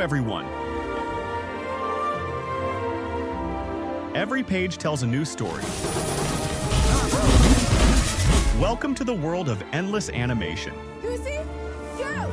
everyone! Every page tells a new story. Welcome to the world of endless animation. Goosey, go!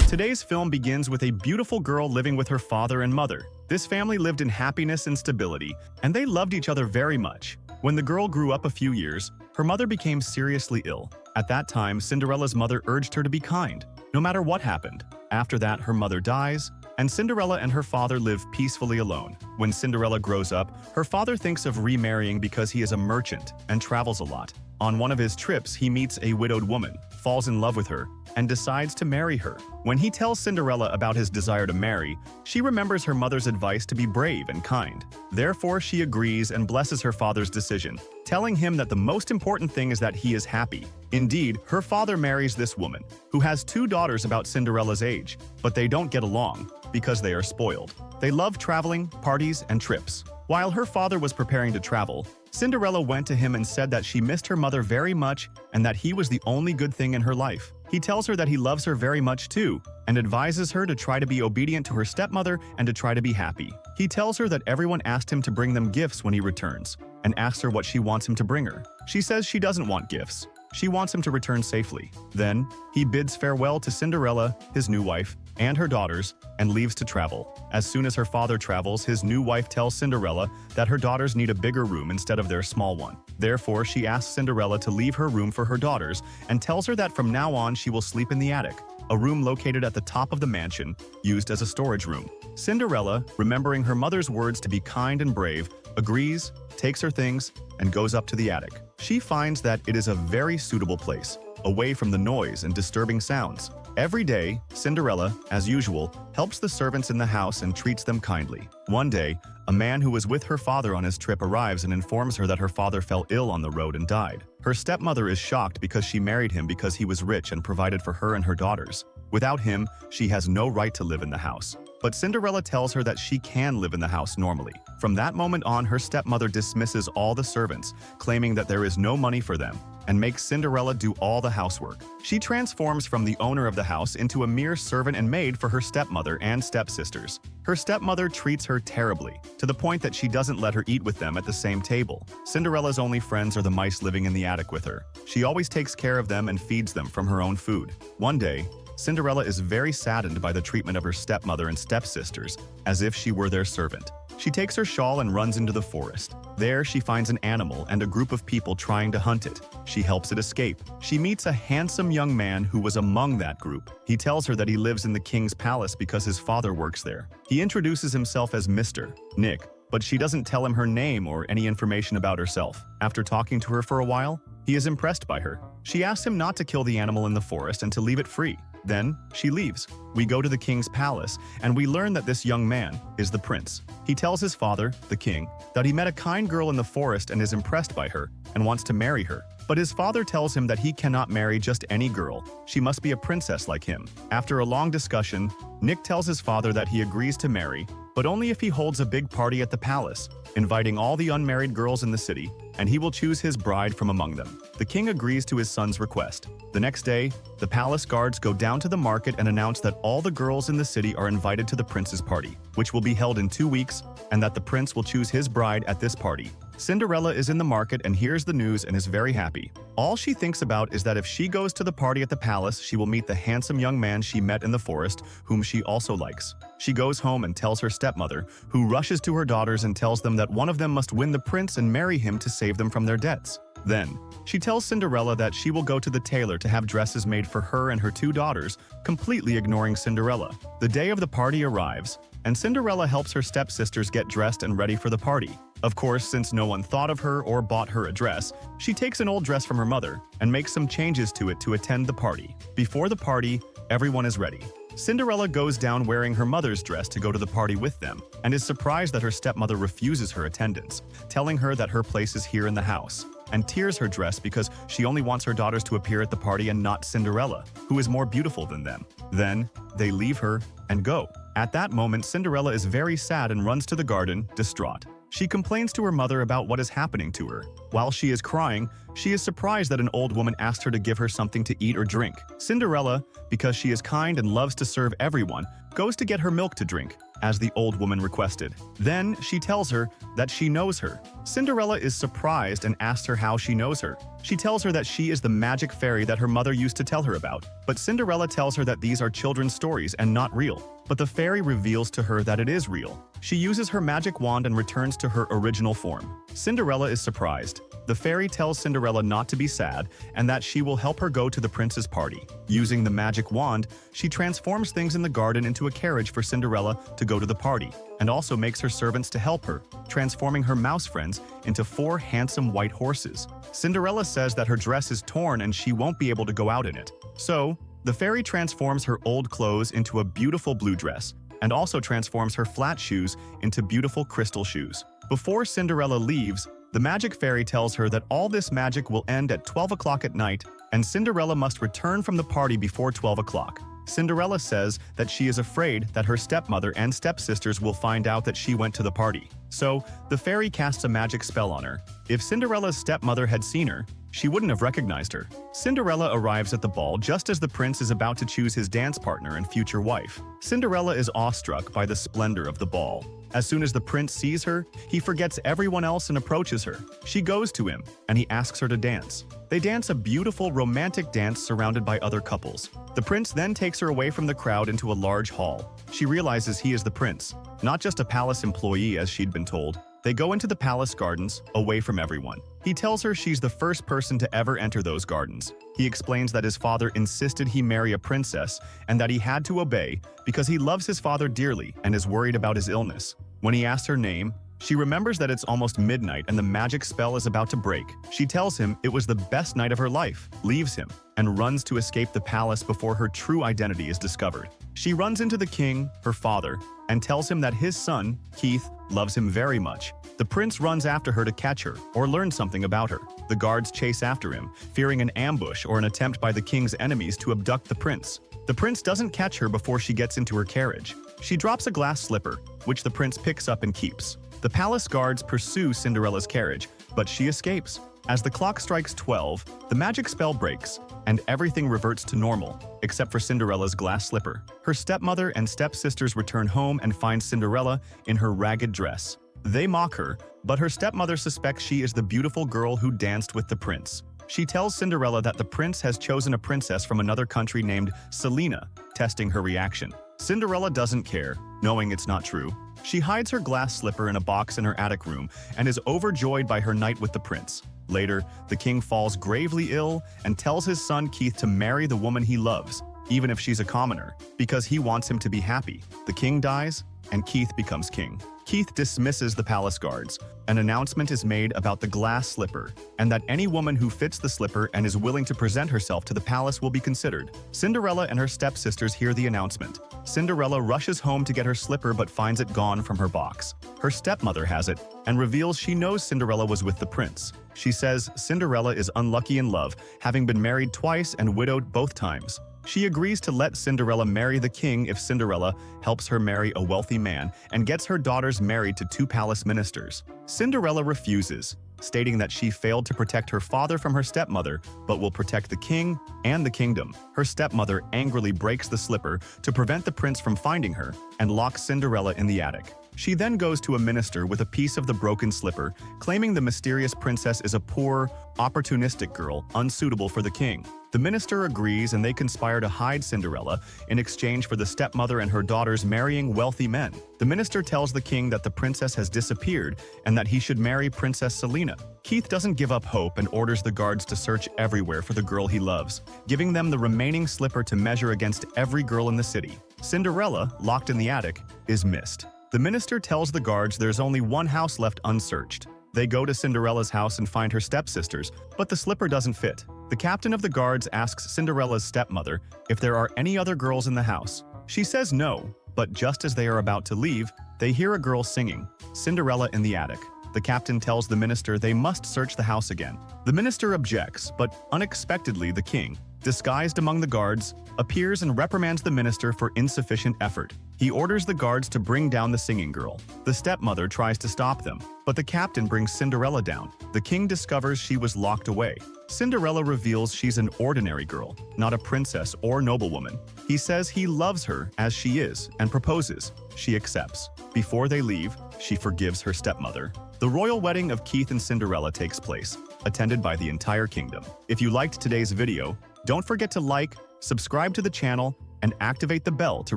Today's film begins with a beautiful girl living with her father and mother. This family lived in happiness and stability, and they loved each other very much. When the girl grew up a few years, her mother became seriously ill. At that time, Cinderella's mother urged her to be kind, no matter what happened. After that, her mother dies, and Cinderella and her father live peacefully alone. When Cinderella grows up, her father thinks of remarrying because he is a merchant and travels a lot. On one of his trips, he meets a widowed woman, falls in love with her, and decides to marry her. When he tells Cinderella about his desire to marry, she remembers her mother's advice to be brave and kind. Therefore, she agrees and blesses her father's decision, telling him that the most important thing is that he is happy. Indeed, her father marries this woman, who has 2 daughters about Cinderella's age, but they don't get along because they are spoiled. They love traveling, parties, and trips. While her father was preparing to travel, Cinderella went to him and said that she missed her mother very much and that he was the only good thing in her life. He tells her that he loves her very much too, and advises her to try to be obedient to her stepmother and to try to be happy. He tells her that everyone asked him to bring them gifts when he returns, and asks her what she wants him to bring her. She says she doesn't want gifts. She wants him to return safely. Then, he bids farewell to Cinderella, his new wife, and her daughters, and leaves to travel. As soon as her father travels, his new wife tells Cinderella that her daughters need a bigger room instead of their small one. Therefore, she asks Cinderella to leave her room for her daughters and tells her that from now on she will sleep in the attic, a room located at the top of the mansion, used as a storage room. Cinderella, remembering her mother's words to be kind and brave, agrees, takes her things, and goes up to the attic. She finds that it is a very suitable place, away from the noise and disturbing sounds. Every day, Cinderella, as usual, helps the servants in the house and treats them kindly. One day, a man who was with her father on his trip arrives and informs her that her father fell ill on the road and died. Her stepmother is shocked because she married him because he was rich and provided for her and her daughters. Without him, she has no right to live in the house. But Cinderella tells her that she can live in the house normally. From that moment on, her stepmother dismisses all the servants, claiming that there is no money for them, and makes Cinderella do all the housework. She transforms from the owner of the house into a mere servant and maid for her stepmother and stepsisters. Her stepmother treats her terribly, to the point that she doesn't let her eat with them at the same table. Cinderella's only friends are the mice living in the attic with her. She always takes care of them and feeds them from her own food. One day, Cinderella is very saddened by the treatment of her stepmother and stepsisters, as if she were their servant. She takes her shawl and runs into the forest. There, she finds an animal and a group of people trying to hunt it. She helps it escape. She meets a handsome young man who was among that group. He tells her that he lives in the king's palace because his father works there. He introduces himself as Mr. Nick, but she doesn't tell him her name or any information about herself. After talking to her for a while, he is impressed by her. She asks him not to kill the animal in the forest and to leave it free. Then, she leaves. We go to the king's palace, and we learn that this young man is the prince. He tells his father, the king, that he met a kind girl in the forest and is impressed by her and wants to marry her. But his father tells him that he cannot marry just any girl. She must be a princess like him. After a long discussion, Nick tells his father that he agrees to marry, but only if he holds a big party at the palace, inviting all the unmarried girls in the city, and he will choose his bride from among them. The king agrees to his son's request. The next day, the palace guards go down to the market and announce that all the girls in the city are invited to the prince's party, which will be held in 2 weeks, and that the prince will choose his bride at this party. Cinderella is in the market and hears the news and is very happy. All she thinks about is that if she goes to the party at the palace, she will meet the handsome young man she met in the forest, whom she also likes. She goes home and tells her stepmother, who rushes to her daughters and tells them that one of them must win the prince and marry him to save them from their debts. Then, she tells Cinderella that she will go to the tailor to have dresses made for her and her 2 daughters, completely ignoring Cinderella. The day of the party arrives, and Cinderella helps her stepsisters get dressed and ready for the party. Of course, since no one thought of her or bought her a dress, she takes an old dress from her mother and makes some changes to it to attend the party. Before the party, everyone is ready. Cinderella goes down wearing her mother's dress to go to the party with them, and is surprised that her stepmother refuses her attendance, telling her that her place is here in the house, and tears her dress because she only wants her daughters to appear at the party and not Cinderella, who is more beautiful than them. Then, they leave her and go. At that moment, Cinderella is very sad and runs to the garden, distraught. She complains to her mother about what is happening to her. While she is crying, she is surprised that an old woman asked her to give her something to eat or drink. Cinderella, because she is kind and loves to serve everyone, goes to get her milk to drink, as the old woman requested. Then she tells her that she knows her. Cinderella is surprised and asks her how she knows her. She tells her that she is the magic fairy that her mother used to tell her about. But Cinderella tells her that these are children's stories and not real. But the fairy reveals to her that it is real. She uses her magic wand and returns to her original form. Cinderella is surprised. The fairy tells Cinderella not to be sad and that she will help her go to the prince's party. Using the magic wand, she transforms things in the garden into a carriage for Cinderella to go to the party, and also makes her servants to help her, transforming her mouse friends into 4 handsome white horses. Cinderella says that her dress is torn and she won't be able to go out in it. So, the fairy transforms her old clothes into a beautiful blue dress, and also transforms her flat shoes into beautiful crystal shoes. Before Cinderella leaves, the magic fairy tells her that all this magic will end at 12 o'clock at night, and Cinderella must return from the party before 12 o'clock. Cinderella says that she is afraid that her stepmother and stepsisters will find out that she went to the party. So, the fairy casts a magic spell on her. If Cinderella's stepmother had seen her, she wouldn't have recognized her. Cinderella arrives at the ball just as the prince is about to choose his dance partner and future wife. Cinderella is awestruck by the splendor of the ball. As soon as the prince sees her, he forgets everyone else and approaches her. She goes to him, and he asks her to dance. They dance a beautiful romantic dance surrounded by other couples. The prince then takes her away from the crowd into a large hall. She realizes he is the prince, not just a palace employee as she'd been told. They go into the palace gardens, away from everyone. He tells her she's the first person to ever enter those gardens. He explains that his father insisted he marry a princess and that he had to obey because he loves his father dearly and is worried about his illness. When he asks her name, she remembers that it's almost midnight and the magic spell is about to break. She tells him it was the best night of her life, leaves him, and runs to escape the palace before her true identity is discovered. She runs into the king, her father, and tells him that his son, Keith, loves him very much. The prince runs after her to catch her or learn something about her. The guards chase after him, fearing an ambush or an attempt by the king's enemies to abduct the prince. The prince doesn't catch her before she gets into her carriage. She drops a glass slipper, which the prince picks up and keeps. The palace guards pursue Cinderella's carriage, but she escapes. As the clock strikes 12, the magic spell breaks, and everything reverts to normal, except for Cinderella's glass slipper. Her stepmother and stepsisters return home and find Cinderella in her ragged dress. They mock her, but her stepmother suspects she is the beautiful girl who danced with the prince. She tells Cinderella that the prince has chosen a princess from another country named Selena, testing her reaction. Cinderella doesn't care, knowing it's not true. She hides her glass slipper in a box in her attic room and is overjoyed by her night with the prince. Later, the king falls gravely ill and tells his son Keith to marry the woman he loves, even if she's a commoner, because he wants him to be happy. The king dies, and Keith becomes king. Keith dismisses the palace guards. An announcement is made about the glass slipper, and that any woman who fits the slipper and is willing to present herself to the palace will be considered. Cinderella and her stepsisters hear the announcement. Cinderella rushes home to get her slipper but finds it gone from her box. Her stepmother has it and reveals she knows Cinderella was with the prince. She says Cinderella is unlucky in love, having been married twice and widowed both times. She agrees to let Cinderella marry the king if Cinderella helps her marry a wealthy man and gets her daughters married to 2 palace ministers. Cinderella refuses, stating that she failed to protect her father from her stepmother, but will protect the king and the kingdom. Her stepmother angrily breaks the slipper to prevent the prince from finding her and locks Cinderella in the attic. She then goes to a minister with a piece of the broken slipper, claiming the mysterious princess is a poor, opportunistic girl, unsuitable for the king. The minister agrees and they conspire to hide Cinderella in exchange for the stepmother and her daughters marrying wealthy men. The minister tells the king that the princess has disappeared and that he should marry Princess Selena. Keith doesn't give up hope and orders the guards to search everywhere for the girl he loves, giving them the remaining slipper to measure against every girl in the city. Cinderella, locked in the attic, is missed. The minister tells the guards there's only one house left unsearched. They go to Cinderella's house and find her stepsisters, but the slipper doesn't fit. The captain of the guards asks Cinderella's stepmother if there are any other girls in the house. She says no, but just as they are about to leave, they hear a girl singing, Cinderella in the attic. The captain tells the minister they must search the house again. The minister objects, but unexpectedly the king, disguised among the guards, appears and reprimands the minister for insufficient effort. He orders the guards to bring down the singing girl. The stepmother tries to stop them, but the captain brings Cinderella down. The king discovers she was locked away. Cinderella reveals she's an ordinary girl, not a princess or noblewoman. He says he loves her as she is and proposes. She accepts. Before they leave, she forgives her stepmother. The royal wedding of Keith and Cinderella takes place, attended by the entire kingdom. If you liked today's video, don't forget to like, subscribe to the channel, and activate the bell to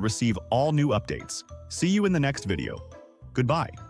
receive all new updates. See you in the next video. Goodbye.